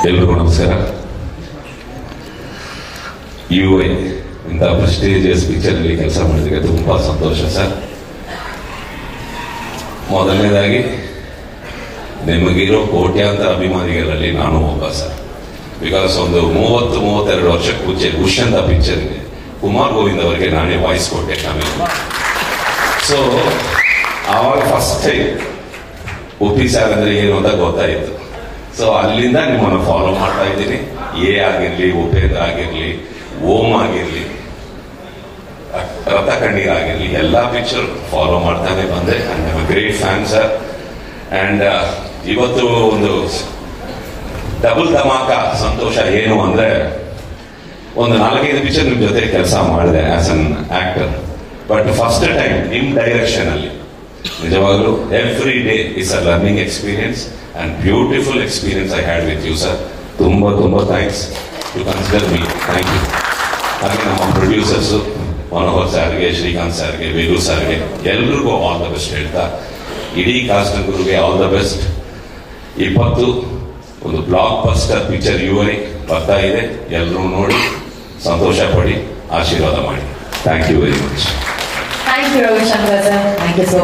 ಎಲ್ರಿಗೂ ನಮಸ್ಕಾರ. UI ಇಂಥ ಪ್ರೆಸ್ಟೀಜಿಯಸ್ ಪಿಕ್ಚರಲ್ಲಿ ಕೆಲಸ ಮಾಡಿದ್ರೆ ತುಂಬಾ ಸಂತೋಷ ಸರ್. ಮೊದಲನೇದಾಗಿ ನಿಮಗಿರೋ ಕೋಟ್ಯಾಂತರ ಅಭಿಮಾನಿಗಳಲ್ಲಿ ನಾನು ಒಬ್ಬ ಸರ್. ಬಿಕಾಸ್ ಒಂದು 30-32 ವರ್ಷಕ್ಕೆ ಮುಂಚೆ ಖುಷ್ ಅಂತ ಪಿಕ್ಚರ್ಗೆ ಕುಮಾರ್ ಗೋವಿಂದ್ ಅವರಿಗೆ ನಾನೇ ವಾಯ್ಸ್ ಕೊಟ್ಟೆ ತಮಿಳು. ಸೊ ಆವಾಗ ಫಸ್ಟ್ ಟೈಮ್ ಉಪ್ಪಿ ಸಾರ್ ಅಂದ್ರೆ ಏನು ಅಂತ ಗೊತ್ತಾಯಿತು. ಸೊ ಅಲ್ಲಿಂದ ನಿಮ್ಮನ್ನು ಫಾಲೋ ಮಾಡ್ತಾ ಇದ್ದೀನಿ. ಎ ಆಗಿರ್ಲಿ, ಉಪೇಂದ್ರ ಆಗಿರ್ಲಿ, ಓಂ ಆಗಿರ್ಲಿ, ರಥ ಕಣ್ಣೀರ್ ಆಗಿರ್ಲಿ, ಎಲ್ಲಾ ಪಿಕ್ಚರ್ ಫಾಲೋ ಮಾಡ್ತಾನೆ ಬಂದೆ. And I am great fan sir. And ಇವತ್ತು ಒಂದು ಡಬಲ್ ಧಮಾಕ ಸಂತೋಷ ಏನು ಅಂದ್ರೆ, ಒಂದು 4-5 ಪಿಕ್ಚರ್ ನಿಮ್ ಜೊತೆ ಕೆಲಸ ಮಾಡಿದೆ as an actor. But first time ನಿಮ್ ಡೈರೆಕ್ಷನ್ ಅಲ್ಲಿ ನಿಜವಾಗ್ಲೂ every day is a learning experience and beautiful experience I had with you sir. ತುಂಬಾ thanks to consider me. Thank you. ಹಾಗೆ ನಮ್ಮ ಪ್ರೊಡ್ಯೂಸರ್ಸು ಮನೋಹರ್ ಸರ್ಗೆ, ಶ್ರೀಕಾಂತ್ ಸರ್ಗೆ, ವೇಲು ಸರ್ಗೆ ಎಲ್ರಿಗೂ ಆಲ್ ದ ಬೆಸ್ಟ್ ಹೇಳ್ತಾ, ಇಡೀ ಕಾಸ್ಟ್ ಗುರುಗೆ ಆಲ್ ದ ಬೆಸ್ಟ್. 20 ಒಂದು ಬ್ಲಾಕ್ ಬಸ್ಟರ್ ಪಿಕ್ಚರ್ UI ಬರ್ತಾ ಇದೆ. ಎಲ್ಲರೂ ನೋಡಿ ಸಂತೋಷ ಪಡಿ, ಆಶೀರ್ವಾದ ಮಾಡಿ. Thank you very much. Thank you, Ravi Shankar sir. Thank you so much.